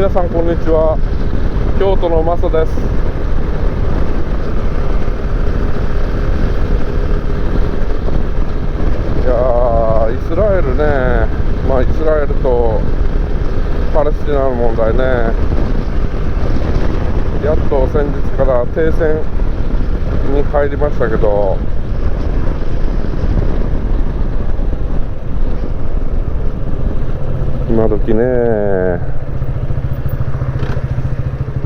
皆さんこんにちは。京都のマサです。いやー、イスラエルね、イスラエルとパレスチナの問題ね、やっと先日から停戦に入りましたけど、今時ね、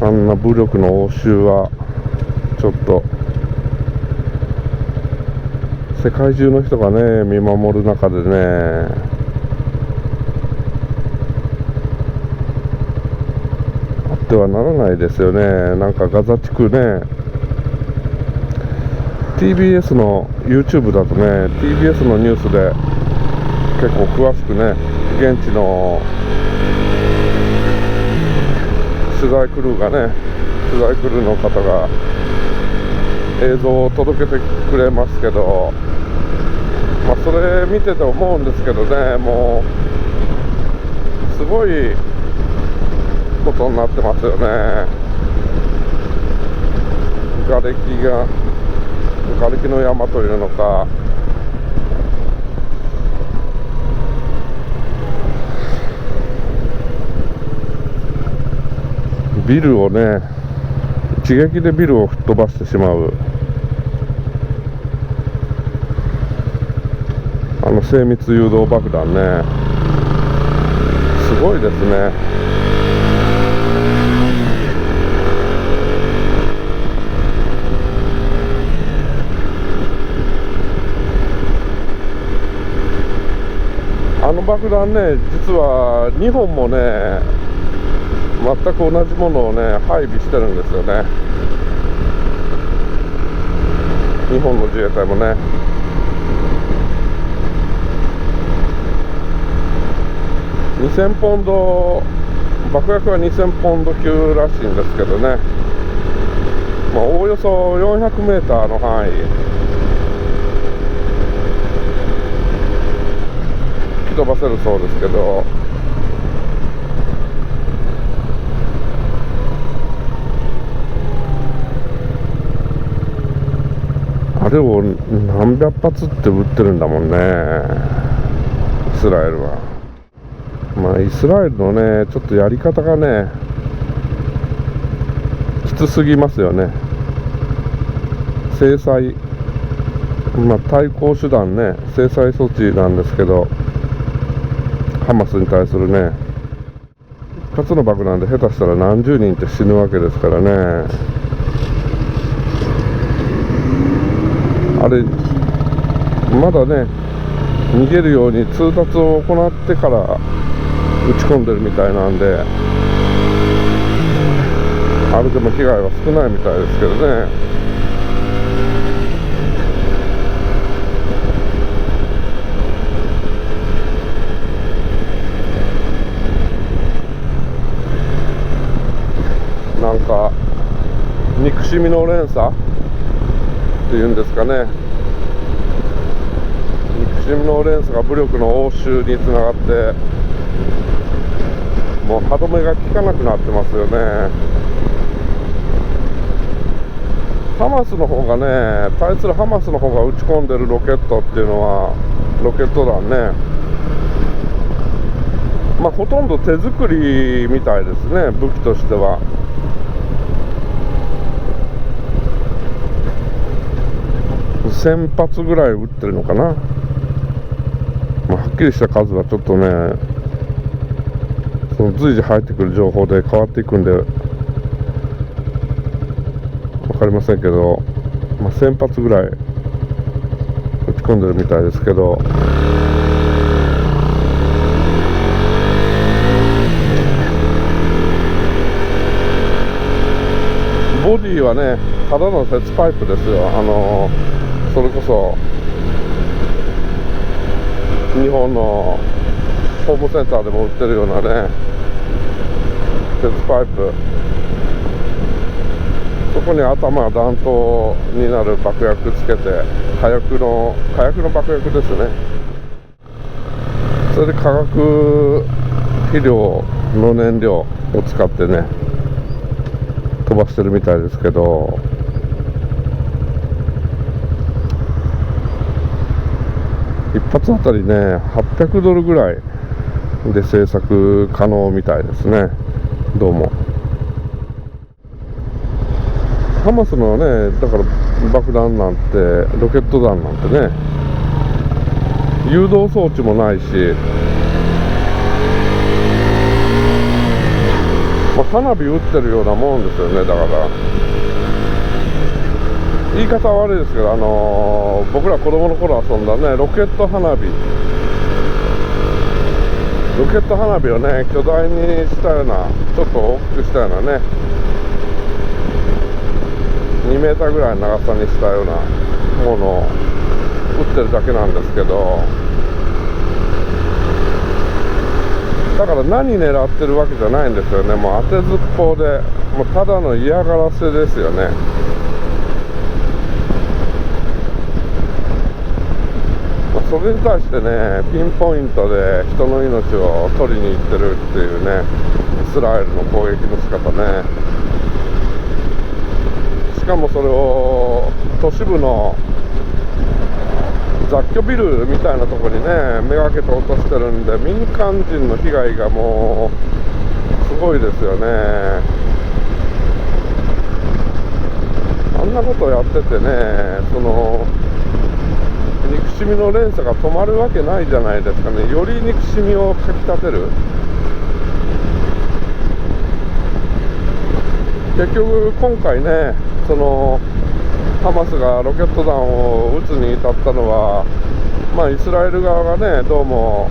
あんな武力の応酬はちょっと世界中の人がね見守る中でね、あってはならないですよね。なんかガザ地区ね、 TBS の YouTube だとね、 TBS のニュースで結構詳しくね、現地の取材クルーの方が映像を届けてくれますけど、それ見てて思うんですけどね、もうすごいことになってますよね。瓦礫の山というのか、ビルをね、一撃でビルを吹っ飛ばしてしまう、精密誘導爆弾ね、すごいですね。あの爆弾ね、実は日本もね全く同じものをね配備してるんですよね。日本の自衛隊もね。2000ポンド、爆薬は2000ポンド級らしいんですけどね、おおよそ400メーターの範囲吹き飛ばせるそうですけど、あれを何百発って撃ってるんだもんね、イスラエルは。イスラエルのね、ちょっとやり方がね、きつすぎますよね。制裁、対抗手段ね、制裁措置なんですけど、ハマスに対するね、一発の爆弾で下手したら何十人って死ぬわけですからね。あれ、まだね、逃げるように通達を行ってから撃ち込んでるみたいなんで、あれでも被害は少ないみたいですけどね。なんか憎しみの連鎖っていうんですかね、憎しみの連鎖が武力の応酬につながって、もう歯止めが効かなくなってますよね。ハマスの方がね、対するハマスの方が撃ち込んでるロケットっていうのは、ロケット弾ね、ほとんど手作りみたいですね、武器としては。1000発ぐらい撃ってるのかな。はっきりした数はちょっとね、その随時入ってくる情報で変わっていくんで分かりませんけど、1000発ぐらい撃ち込んでるみたいですけど、ボディはね、ただの鉄パイプですよ。それこそ日本のホームセンターでも売ってるようなね、鉄パイプ、そこに頭弾頭になる爆薬つけて、火薬の爆薬ですね。それで化学肥料の燃料を使ってね飛ばしてるみたいですけど、一発あたりね800ドルぐらいで製作可能みたいですね。どうもハマスのね、だから爆弾なんてロケット弾なんてね誘導装置もないし、花火打ってるようなもんですよね。だから言い方は悪いですけど、僕ら子供の頃遊んだねロケット花火をね巨大にしたような、ちょっと大きくしたようなね2メーターぐらいの長さにしたようなものを打ってるだけなんですけど、だから何狙ってるわけじゃないんですよね。もう当てずっぽうで、もうただの嫌がらせですよね。それに対してねピンポイントで人の命を取りに行ってるっていうねイスラエルの攻撃の仕方ね。しかもそれを都市部の雑居ビルみたいなところにねめがけて落としてるんで、民間人の被害がもうすごいですよね。あんなことをやっててね、その憎しみの連鎖が止まるわけないじゃないですかね。より憎しみをかきたてる。結局今回ね、そのハマスがロケット弾を撃つに至ったのは、イスラエル側がねどうも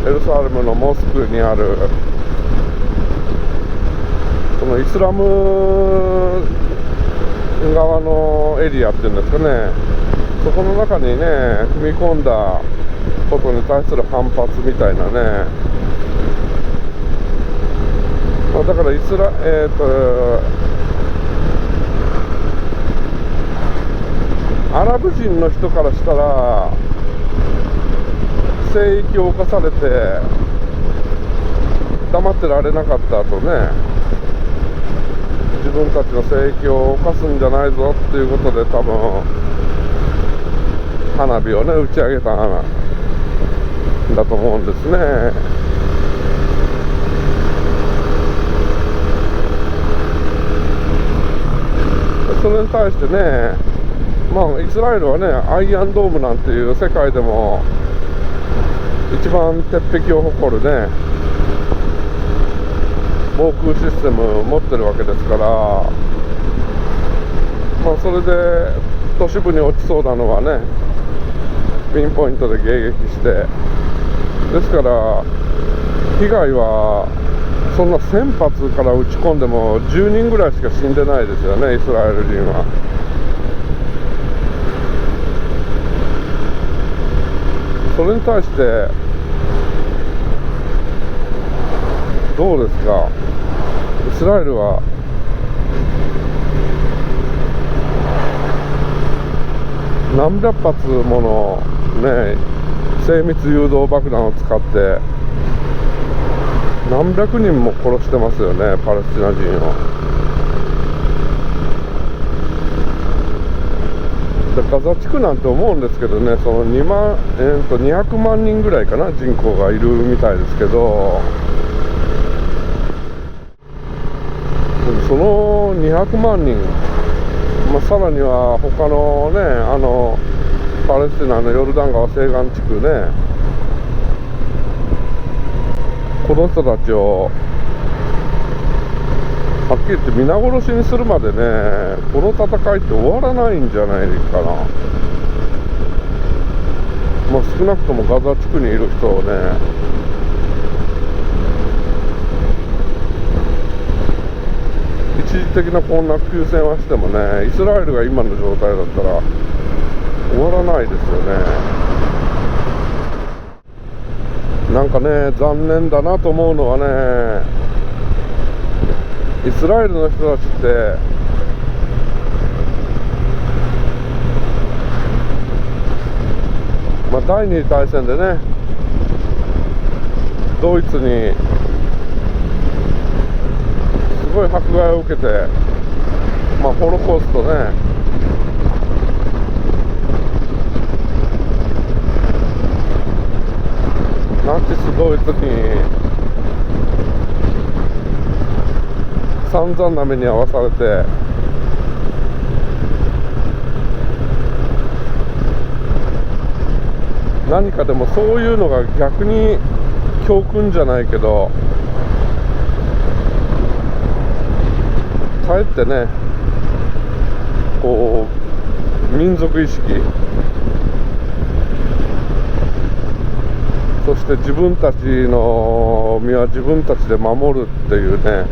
エルサレムのモスクにあるそのイスラム側のエリアっていうんですかね、そこの中にね踏み込んだことに対する反発みたいなね、だからアラブ人の人からしたら聖域を侵されて黙ってられなかったとね、自分たちの聖域を侵すんじゃないぞっていうことで多分花火をね打ち上げたんだと思うんですね。それに対してね、イスラエルはねアイアンドームなんていう世界でも一番鉄壁を誇るね防空システムを持ってるわけですから、それで都市部に落ちそうなのはねピンポイントで迎撃して、ですから被害はそんな1000発から撃ち込んでも10人ぐらいしか死んでないですよね、イスラエル人は。それに対してどうですか、イスラエルは何百発ものね精密誘導爆弾を使って何百人も殺してますよね、パレスチナ人を。ガザ地区なんて思うんですけどね、その200万人ぐらいかな人口がいるみたいですけど、その200万人、さらには他のねパレスチナのヨルダン川西岸地区ね、この人たちをはっきり言って皆殺しにするまでねこの戦いって終わらないんじゃないかな。少なくともガザ地区にいる人をね一時的なこんな休戦はしてもね、イスラエルが今の状態だったら終わらないですよね。なんかね残念だなと思うのはね、イスラエルの人たちって第二次大戦でねドイツにごい迫害を受けて、まあホロコーストね、ナチスドイツに散々な目に遭わされて、何かでもそういうのが逆に教訓じゃないけど、かえってね、こう民族意識、そして自分たちの身は自分たちで守るっていうね、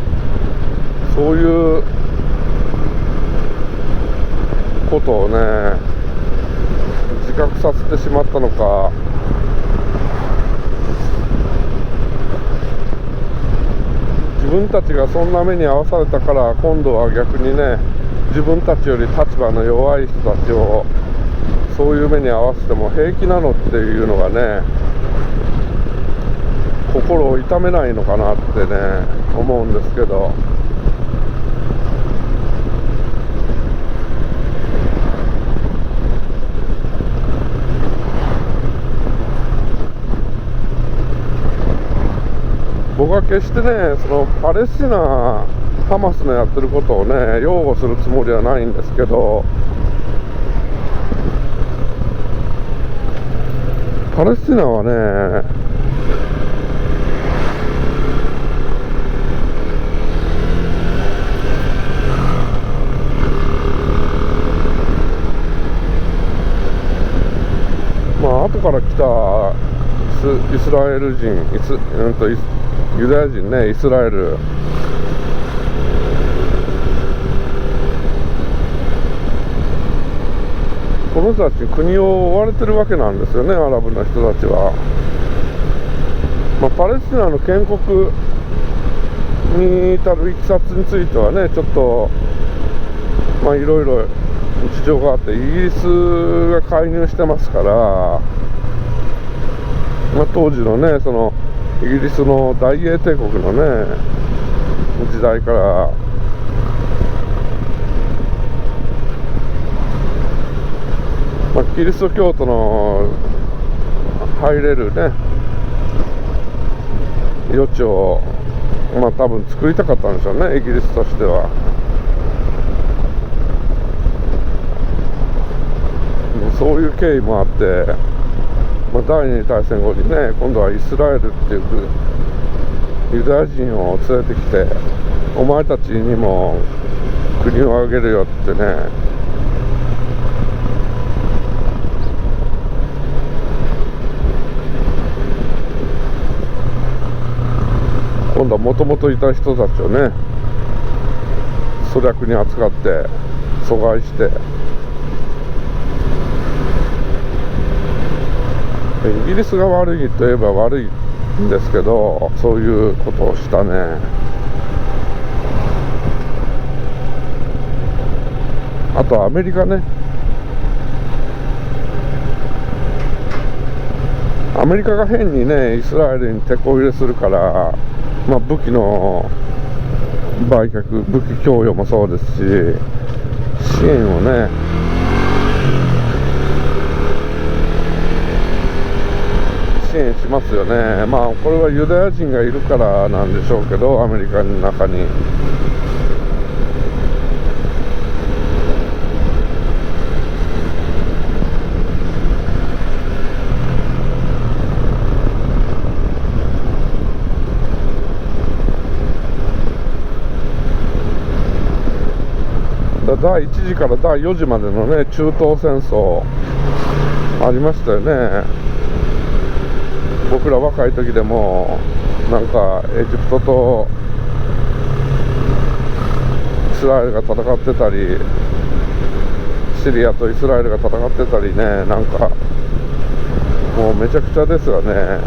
そういうことをね自覚させてしまったのか、自分たちがそんな目に遭わされたから、今度は逆にね、自分たちより立場の弱い人たちをそういう目に遭わせても平気なのっていうのがね、心を痛めないのかなってね思うんですけど、僕は決してね、そのパレスチナ、ハマスのやってることをね擁護するつもりはないんですけど、パレスチナはね、まあ後から来たイスラエル人、ユダヤ人ね、イスラエル、この人たち国を追われてるわけなんですよね、アラブの人たちは。まあ、パレスチナの建国に至るいきさつについてはね、ちょっとまあいろいろ事情があって、イギリスが介入してますから、まあ、当時のね、そのイギリスの大英帝国のね時代から、まあ、キリスト教徒の入れるね余地を、まあ多分作りたかったんでしょうね、イギリスとしては。そういう経緯もあって、まあ、第二次大戦後にね、今度はイスラエルっていうユダヤ人を連れてきて、お前たちにも国をあげるよってね、今度はもともといた人たちをね粗略に扱って阻害して、イギリスが悪いといえば悪いんですけど、そういうことをしたね。あとアメリカね、アメリカが変にねイスラエルに手こ入れするから、まあ、武器の売却、武器供与もそうですし、支援をね支援しますよね。まあこれはユダヤ人がいるからなんでしょうけど、アメリカの中に。第1次から第4次までのね中東戦争ありましたよね。僕ら若い時でもなんかエジプトとイスラエルが戦ってたり、シリアとイスラエルが戦ってたりね、なんかもうめちゃくちゃですよね。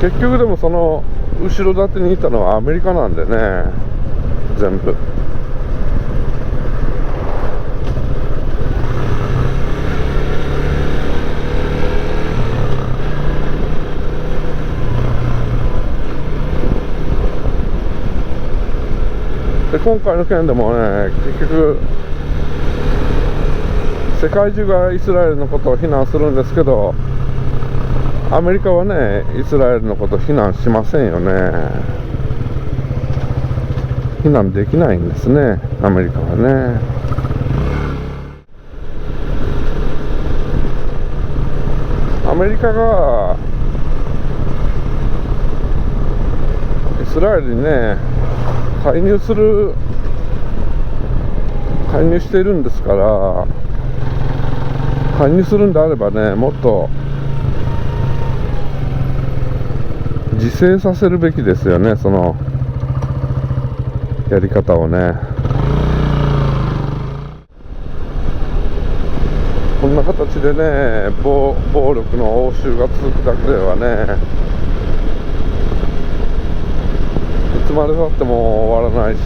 結局でもその後ろ盾にいたのはアメリカなんでね、全部。今回の件でもね、結局世界中がイスラエルのことを非難するんですけど、アメリカはね、イスラエルのことを非難しませんよね。非難できないんですね、アメリカはね。アメリカがイスラエルにね、介入しているんですから、介入するんであればね、もっと自制させるべきですよね、そのやり方をね。こんな形でね、暴力の応酬が続くだけではね、いつまでたっても終わらないし、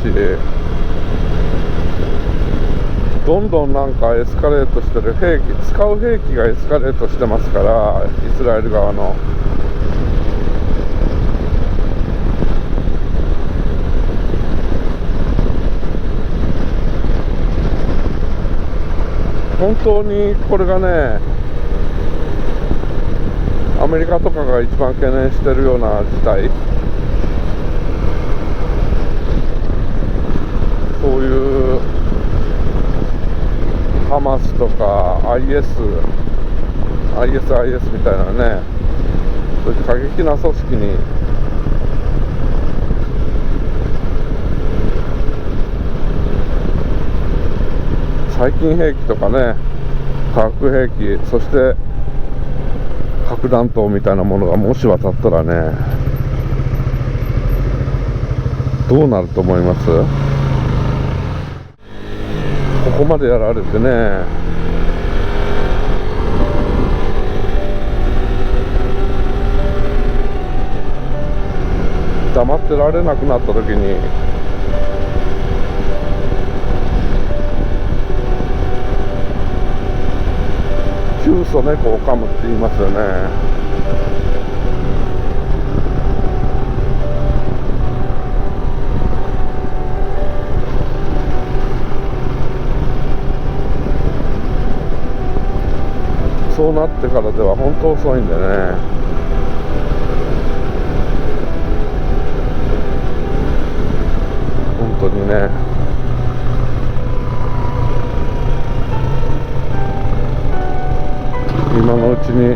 どんどんなんかエスカレートしてる使う兵器がエスカレートしてますから、イスラエル側の。本当にこれがね、アメリカとかが一番懸念してるような事態、そういうハマスとか ISIS みたいなね、そういう過激な組織に細菌兵器とかね、化学兵器、そして核弾頭みたいなものがもし渡ったらね、どうなると思います？ここまでやられてね、黙ってられなくなった時に、窮鼠猫を噛むって言いますよね。そうなってからでは本当遅いんでね。本当にね。今のうちに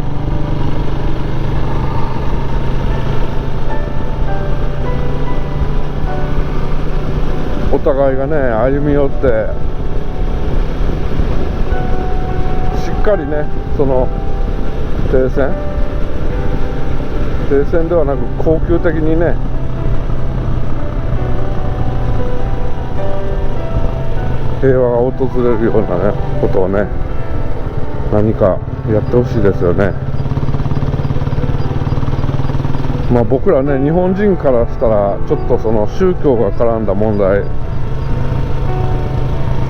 お互いがね、歩み寄ってしっかりね、その停戦ではなく恒久的にね、平和が訪れるようなねことをね、何かやってほしいですよね。まあ僕らね、日本人からしたらちょっとその宗教が絡んだ問題、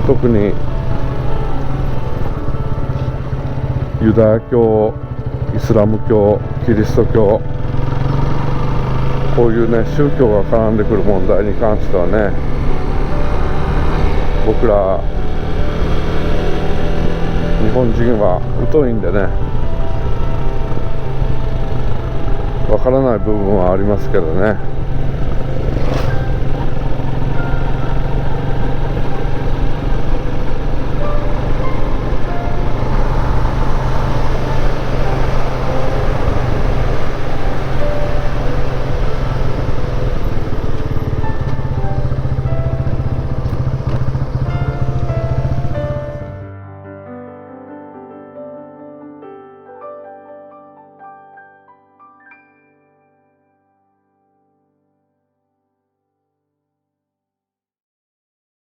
特にユダヤ教、イスラム教、キリスト教、こういうね宗教が絡んでくる問題に関してはね、僕ら日本人は疎いんでね、わからない部分はありますけどね。